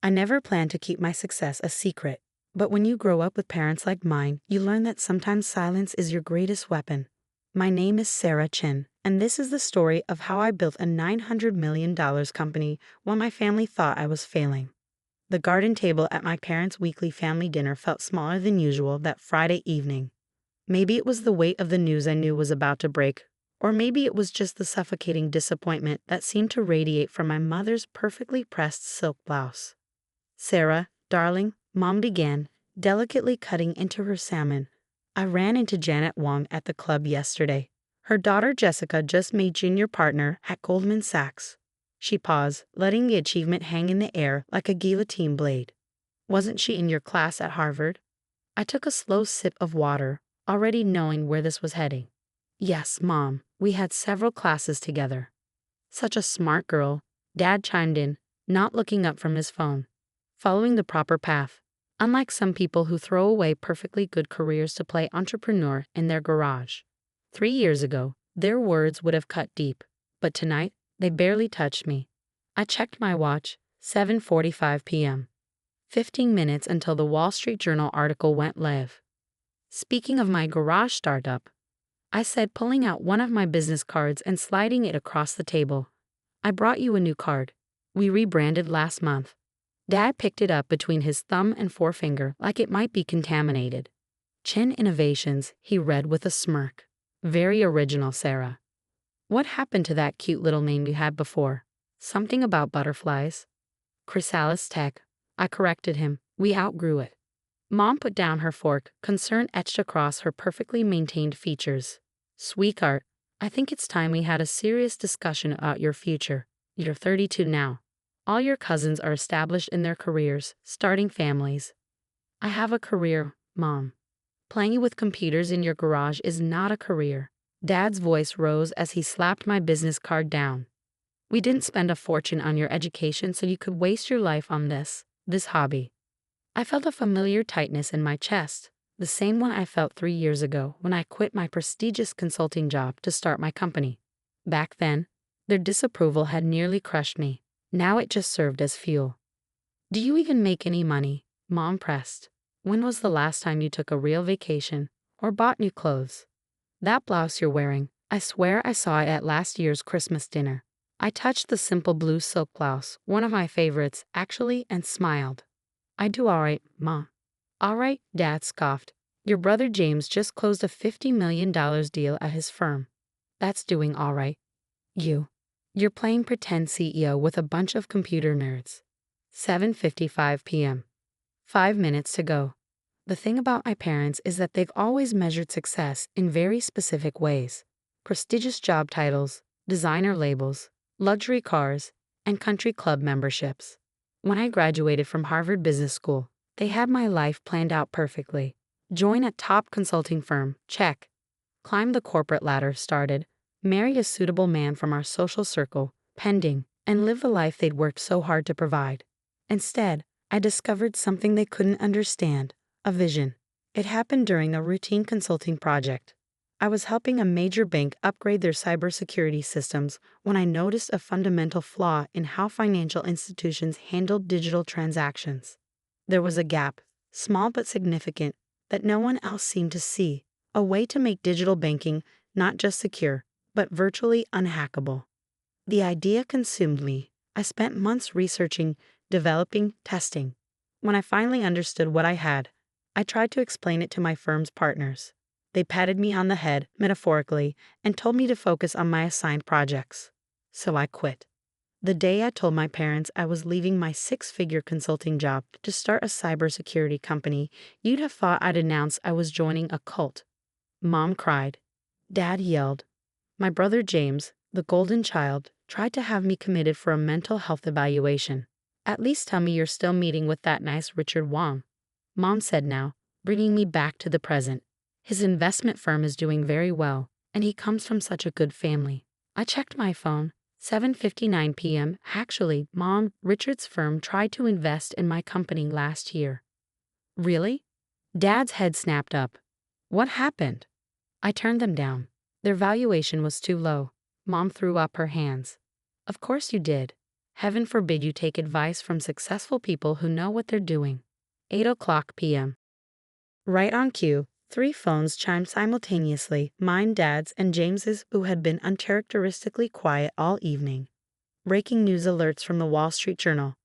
I never planned to keep my success a secret, but when you grow up with parents like mine, you learn that sometimes silence is your greatest weapon. My name is Sarah Chen, and this is the story of how I built a $900 million company when my family thought I was failing. The garden table at my parents' weekly family dinner felt smaller than usual that Friday evening. Maybe it was the weight of the news I knew was about to break, or maybe it was just the suffocating disappointment that seemed to radiate from my mother's perfectly pressed silk blouse. "Sarah, darling," Mom began, delicately cutting into her salmon. "I ran into Janet Wong at the club yesterday. Her daughter Jessica just made junior partner at Goldman Sachs." She paused, letting the achievement hang in the air like a guillotine blade. "Wasn't she in your class at Harvard?" I took a slow sip of water, already knowing where this was heading. "Yes, Mom, we had several classes together." "Such a smart girl," Dad chimed in, not looking up from his phone. "Following the proper path. Unlike some people who throw away perfectly good careers to play entrepreneur in their garage. 3 years ago, their words would have cut deep, but tonight, they barely touched me." I checked my watch, 7:45 p.m. 15 minutes until the Wall Street Journal article went live. "Speaking of my garage startup," I said, pulling out one of my business cards and sliding it across the table. "I brought you a new card. We rebranded last month." Dad picked it up between his thumb and forefinger like it might be contaminated. "Chen Innovations," he read with a smirk. "Very original, Sarah. What happened to that cute little name you had before? Something about butterflies?" "Chrysalis Tech," I corrected him. "We outgrew it." Mom put down her fork, concern etched across her perfectly maintained features. "Sweetheart, I think it's time we had a serious discussion about your future. You're 32 now. All your cousins are established in their careers, starting families. I have a career, Mom. Playing with computers in your garage is not a career." Dad's voice rose as he slapped my business card down. "We didn't spend a fortune on your education so you could waste your life on this hobby." I felt a familiar tightness in my chest, the same one I felt 3 years ago when I quit my prestigious consulting job to start my company. Back then, their disapproval had nearly crushed me. Now it just served as fuel. "Do you even make any money?" Mom pressed. "When was the last time you took a real vacation or bought new clothes? That blouse you're wearing, I swear I saw it at last year's Christmas dinner." I touched the simple blue silk blouse, one of my favorites, actually, and smiled. "I do all right, Mom." "All right," Dad scoffed. "Your brother James just closed a $50 million deal at his firm. That's doing all right. You're playing pretend CEO with a bunch of computer nerds." 7:55 p.m. 5 minutes to go. The thing about my parents is that they've always measured success in very specific ways. Prestigious job titles, designer labels, luxury cars, and country club memberships. When I graduated from Harvard Business School, they had my life planned out perfectly. Join a top consulting firm, check. Climb the corporate ladder, started. Marry a suitable man from our social circle, pending, and live the life they'd worked so hard to provide. Instead, I discovered something they couldn't understand, a vision. It happened during a routine consulting project. I was helping a major bank upgrade their cybersecurity systems when I noticed a fundamental flaw in how financial institutions handled digital transactions. There was a gap, small but significant, that no one else seemed to see, a way to make digital banking not just secure, but virtually unhackable. The idea consumed me. I spent months researching, developing, testing. When I finally understood what I had, I tried to explain it to my firm's partners. They patted me on the head, metaphorically, and told me to focus on my assigned projects. So I quit. The day I told my parents I was leaving my six-figure consulting job to start a cybersecurity company, you'd have thought I'd announced I was joining a cult. Mom cried. Dad yelled. My brother James, the golden child, tried to have me committed for a mental health evaluation. "At least tell me you're still meeting with that nice Richard Wong," Mom said now, bringing me back to the present. "His investment firm is doing very well, and he comes from such a good family." I checked my phone. 7:59 p.m. Actually, Mom, Richard's firm tried to invest in my company last year. Really? Dad's head snapped up. What happened? I turned them down. Their valuation was too low. Mom threw up her hands. Of course you did. Heaven forbid you take advice from successful people who know what they're doing. 8 o'clock p.m. Right on cue, 3 phones chimed simultaneously, mine, Dad's, and James's, who had been uncharacteristically quiet all evening. Breaking news alerts from the Wall Street Journal.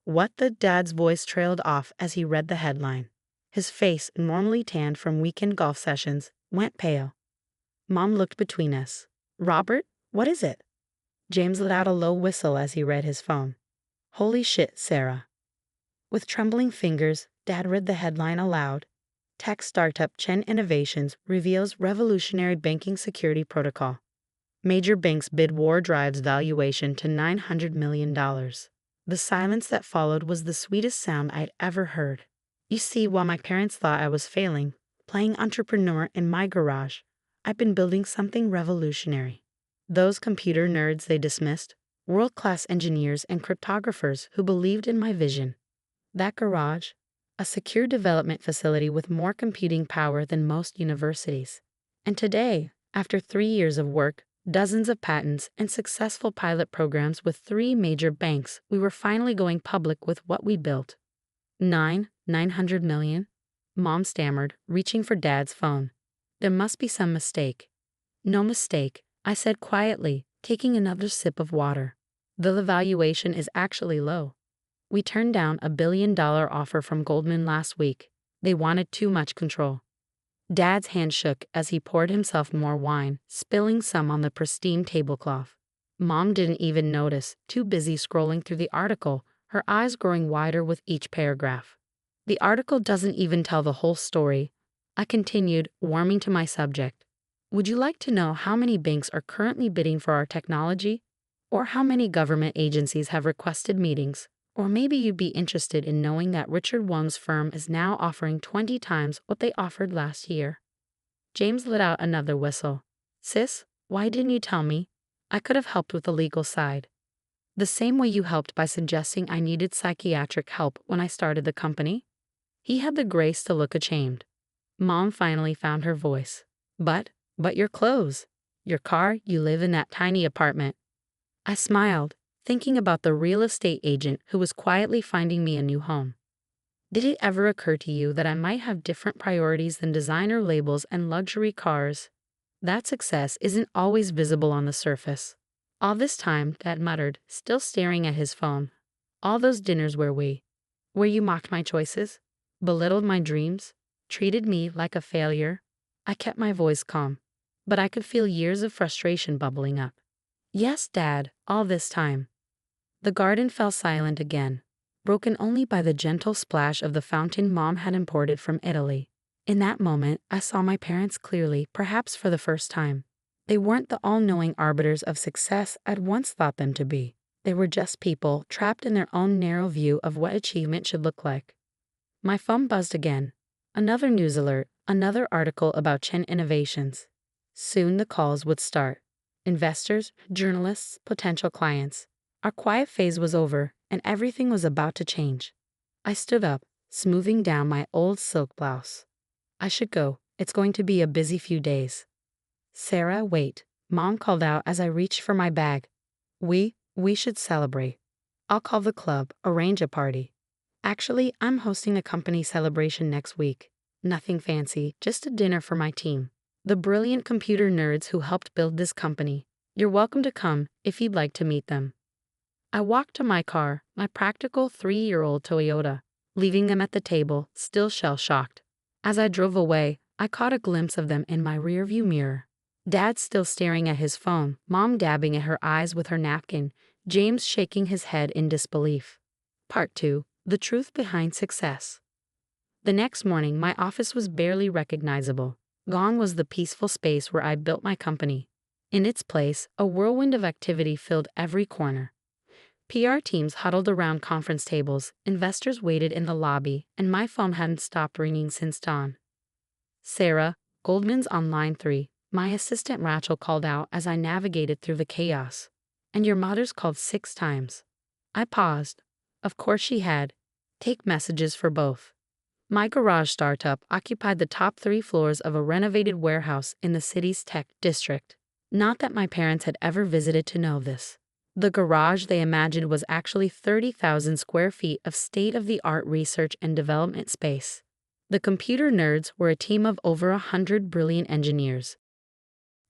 What the Dad's voice trailed off as he read the headline. His face, normally tanned from weekend golf sessions, went pale. Mom looked between us. Robert, what is it? James let out a low whistle as he read his phone. Holy shit, Sarah. With trembling fingers, Dad read the headline aloud. Tech startup Chen Innovations reveals revolutionary banking security protocol. Major banks bid war drives valuation to $900 million. The silence that followed was the sweetest sound I'd ever heard. You see, while my parents thought I was failing, playing entrepreneur in my garage, I've been building something revolutionary. Those computer nerds they dismissed, world-class engineers and cryptographers who believed in my vision. That garage, a secure development facility with more computing power than most universities. And today, after 3 years of work, dozens of patents, and successful pilot programs with 3 major banks, we were finally going public with what we built. 900 million? Mom stammered, reaching for Dad's phone. There must be some mistake. No mistake, I said quietly, taking another sip of water. The valuation is actually low. We turned down a $1 billion offer from Goldman last week. They wanted too much control. Dad's hand shook as he poured himself more wine, spilling some on the pristine tablecloth. Mom didn't even notice, too busy scrolling through the article, her eyes growing wider with each paragraph. The article doesn't even tell the whole story. I continued, warming to my subject. Would you like to know how many banks are currently bidding for our technology? Or how many government agencies have requested meetings? Or maybe you'd be interested in knowing that Richard Wong's firm is now offering 20 times what they offered last year. James let out another whistle. Sis, why didn't you tell me? I could have helped with the legal side. The same way you helped by suggesting I needed psychiatric help when I started the company? He had the grace to look ashamed. Mom finally found her voice. But your clothes, your car, you live in that tiny apartment. I smiled, thinking about the real estate agent who was quietly finding me a new home. Did it ever occur to you that I might have different priorities than designer labels and luxury cars? That success isn't always visible on the surface. All this time, Dad muttered, still staring at his phone. All those dinners where you mocked my choices, belittled my dreams, treated me like a failure. I kept my voice calm, but I could feel years of frustration bubbling up. Yes, Dad, all this time. The garden fell silent again, broken only by the gentle splash of the fountain Mom had imported from Italy. In that moment, I saw my parents clearly, perhaps for the first time. They weren't the all-knowing arbiters of success I'd once thought them to be. They were just people trapped in their own narrow view of what achievement should look like. My phone buzzed again. Another news alert, another article about Chen Innovations. Soon the calls would start. Investors, journalists, potential clients. Our quiet phase was over, and everything was about to change. I stood up, smoothing down my old silk blouse. I should go. It's going to be a busy few days. Sarah, wait, Mom called out as I reached for my bag. We should celebrate. I'll call the club, arrange a party. Actually, I'm hosting a company celebration next week. Nothing fancy, just a dinner for my team. The brilliant computer nerds who helped build this company. You're welcome to come if you'd like to meet them. I walked to my car, my practical 3-year-old Toyota, leaving them at the table, still shell-shocked. As I drove away, I caught a glimpse of them in my rearview mirror. Dad still staring at his phone, Mom dabbing at her eyes with her napkin, James shaking his head in disbelief. Part 2. The Truth Behind Success. The next morning, my office was barely recognizable. Gone was the peaceful space where I'd built my company. In its place, a whirlwind of activity filled every corner. PR teams huddled around conference tables, investors waited in the lobby, and my phone hadn't stopped ringing since dawn. Sarah, Goldman's on line 3, my assistant Rachel called out as I navigated through the chaos. And your mother's called 6 times. I paused. Of course she had. Take messages for both. My garage startup occupied the top 3 floors of a renovated warehouse in the city's tech district. Not that my parents had ever visited to know this. The garage they imagined was actually 30,000 square feet of state-of-the-art research and development space. The computer nerds were a team of over 100 brilliant engineers,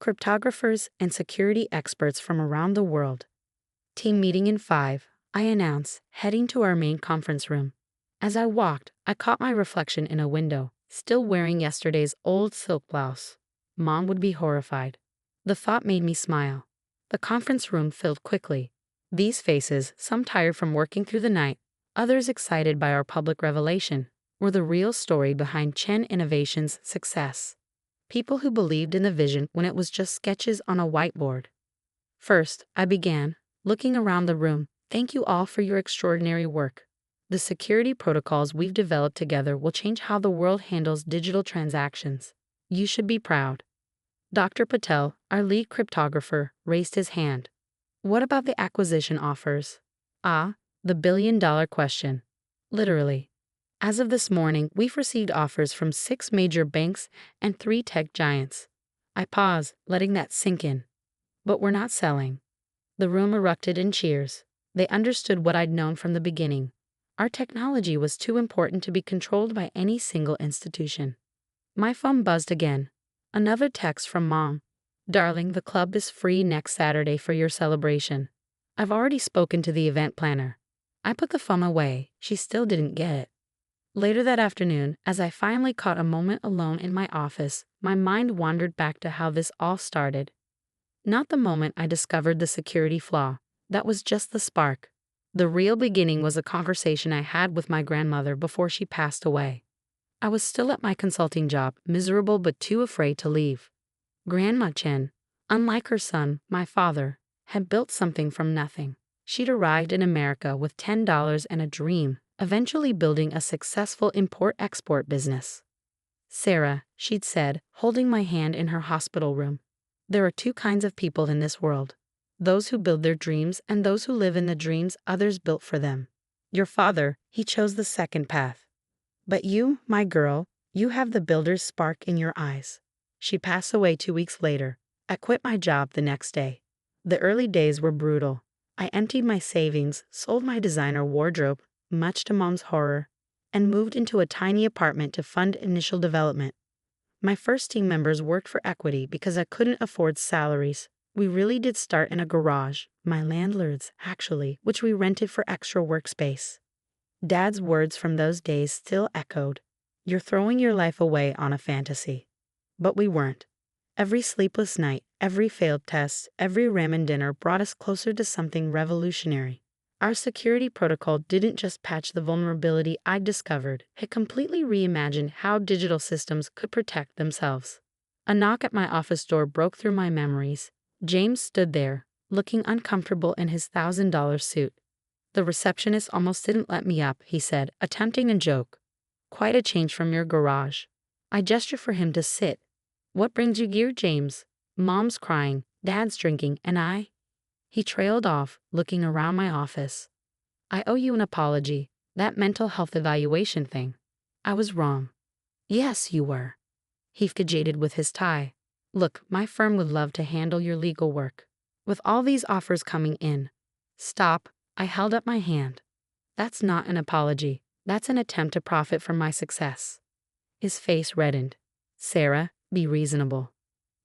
cryptographers, and security experts from around the world. Team meeting in 5, I announced, heading to our main conference room. As I walked, I caught my reflection in a window, still wearing yesterday's old silk blouse. Mom would be horrified. The thought made me smile. The conference room filled quickly. These faces, some tired from working through the night, others excited by our public revelation, were the real story behind Chen Innovation's success. People who believed in the vision when it was just sketches on a whiteboard. First, I began, looking around the room. Thank you all for your extraordinary work. The security protocols we've developed together will change how the world handles digital transactions. You should be proud. Dr. Patel, our lead cryptographer, raised his hand. What about the acquisition offers? Ah, the billion-dollar question. Literally. As of this morning, we've received offers from 6 major banks and 3 tech giants. I paused, letting that sink in. But we're not selling. The room erupted in cheers. They understood what I'd known from the beginning. Our technology was too important to be controlled by any single institution. My phone buzzed again. Another text from Mom. Darling, the club is free next Saturday for your celebration. I've already spoken to the event planner. I put the phone away. She still didn't get it. Later that afternoon, as I finally caught a moment alone in my office, my mind wandered back to how this all started. Not the moment I discovered the security flaw. That was just the spark. The real beginning was a conversation I had with my grandmother before she passed away. I was still at my consulting job, miserable but too afraid to leave. Grandma Chen, unlike her son, my father, had built something from nothing. She'd arrived in America with $10 and a dream, eventually building a successful import-export business. Sarah, she'd said, holding my hand in her hospital room. There are 2 kinds of people in this world. Those who build their dreams and those who live in the dreams others built for them. Your father, he chose the second path. But you, my girl, you have the builder's spark in your eyes. She passed away 2 weeks later. I quit my job the next day. The early days were brutal. I emptied my savings, sold my designer wardrobe, much to Mom's horror, and moved into a tiny apartment to fund initial development. My first team members worked for equity because I couldn't afford salaries. We really did start in a garage, my landlord's, actually, which we rented for extra workspace. Dad's words from those days still echoed. You're throwing your life away on a fantasy. But we weren't. Every sleepless night, every failed test, every ramen dinner brought us closer to something revolutionary. Our security protocol didn't just patch the vulnerability I'd discovered, it completely reimagined how digital systems could protect themselves. A knock at my office door broke through my memories. James stood there, looking uncomfortable in his $1,000 suit. The receptionist almost didn't let me up, he said, attempting a joke. Quite a change from your garage. I gestured for him to sit. What brings you here, James? Mom's crying, Dad's drinking, and I? He trailed off, looking around my office. I owe you an apology. That mental health evaluation thing. I was wrong. Yes, you were. He fidgeted with his tie. Look, my firm would love to handle your legal work. With all these offers coming in. Stop, I held up my hand. That's not an apology. That's an attempt to profit from my success. His face reddened. Sarah, be reasonable.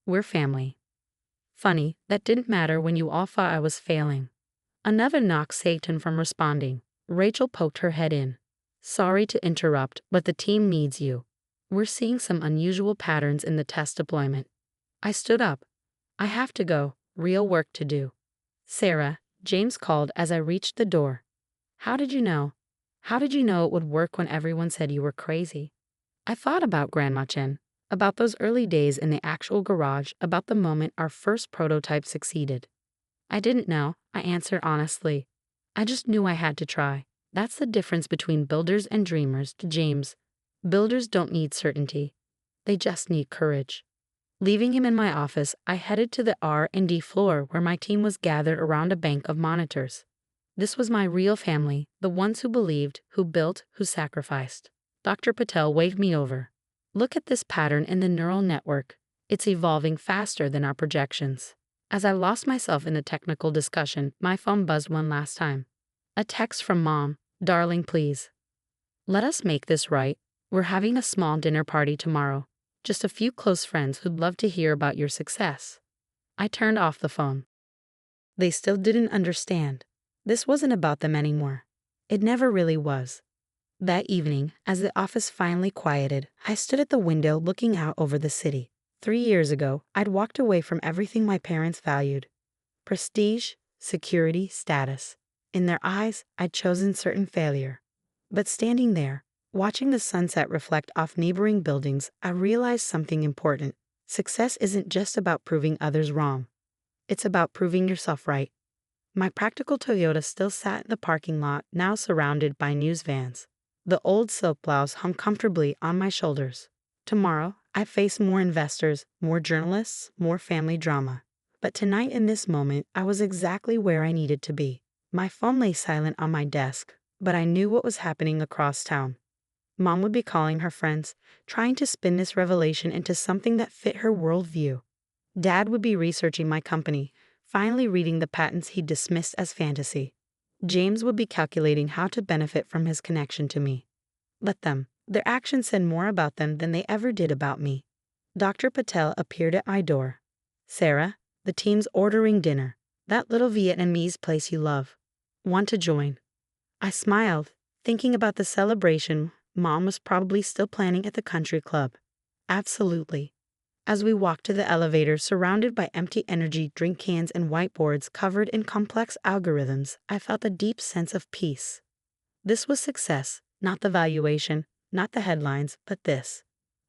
We're family. Funny, that didn't matter when you all thought I was failing. Another knock saved him from responding. Rachel poked her head in. Sorry to interrupt, but the team needs you. We're seeing some unusual patterns in the test deployment. I stood up. I have to go. Real work to do. Sarah, James called as I reached the door. How did you know? How did you know it would work when everyone said you were crazy? I thought about Grandma Chen, about those early days in the actual garage, about the moment our first prototype succeeded. I didn't know, I answered honestly. I just knew I had to try. That's the difference between builders and dreamers, to James. Builders don't need certainty. They just need courage. Leaving him in my office, I headed to the R&D floor where my team was gathered around a bank of monitors. This was my real family, the ones who believed, who built, who sacrificed. Dr. Patel waved me over. Look at this pattern in the neural network. It's evolving faster than our projections. As I lost myself in the technical discussion, my phone buzzed one last time. A text from Mom. Darling, please. Let us make this right. We're having a small dinner party tomorrow. Just a few close friends who'd love to hear about your success. I turned off the phone. They still didn't understand. This wasn't about them anymore. It never really was. That evening, as the office finally quieted, I stood at the window looking out over the city. 3 years ago, I'd walked away from everything my parents valued. Prestige, security, status. In their eyes, I'd chosen certain failure. But standing there, watching the sunset reflect off neighboring buildings, I realized something important. Success isn't just about proving others wrong. It's about proving yourself right. My practical Toyota still sat in the parking lot, now surrounded by news vans. The old silk blouse hung comfortably on my shoulders. Tomorrow, I face more investors, more journalists, more family drama. But tonight in this moment, I was exactly where I needed to be. My phone lay silent on my desk, but I knew what was happening across town. Mom would be calling her friends, trying to spin this revelation into something that fit her worldview. Dad would be researching my company, finally reading the patents he dismissed as fantasy. James would be calculating how to benefit from his connection to me. Let them. Their actions said more about them than they ever did about me. Dr. Patel appeared at my door. Sarah, the team's ordering dinner. That little Vietnamese place you love. Want to join? I smiled, thinking about the celebration Mom was probably still planning at the country club. Absolutely. As we walked to the elevator surrounded by empty energy drink cans and whiteboards covered in complex algorithms, I felt a deep sense of peace. This was success, not the valuation, not the headlines, but this.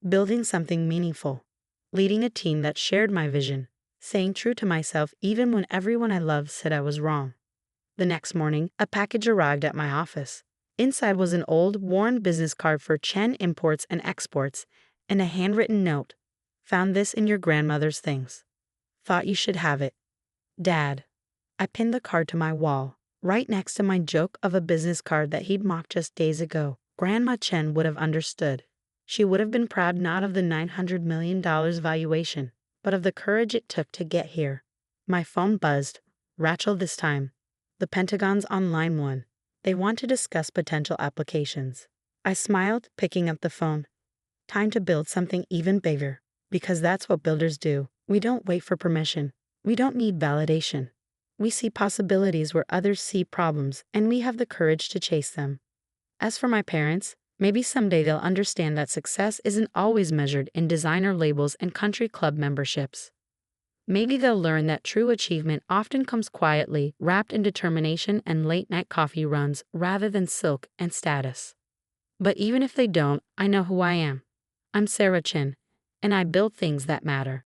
Building something meaningful. Leading a team that shared my vision. Staying true to myself even when everyone I loved said I was wrong. The next morning, a package arrived at my office. Inside was an old, worn business card for Chen Imports and Exports, and a handwritten note. Found this in your grandmother's things. Thought you should have it. Dad. I pinned the card to my wall, right next to my joke of a business card that he'd mocked just days ago. Grandma Chen would have understood. She would have been proud not of the $900 million valuation, but of the courage it took to get here. My phone buzzed. Rachel this time. The Pentagon's on line 1. They want to discuss potential applications. I smiled, picking up the phone. Time to build something even bigger. Because that's what builders do. We don't wait for permission. We don't need validation. We see possibilities where others see problems, and we have the courage to chase them. As for my parents, maybe someday they'll understand that success isn't always measured in designer labels and country club memberships. Maybe they'll learn that true achievement often comes quietly, wrapped in determination and late-night coffee runs rather than silk and status. But even if they don't, I know who I am. I'm Sarah Chen, and I build things that matter.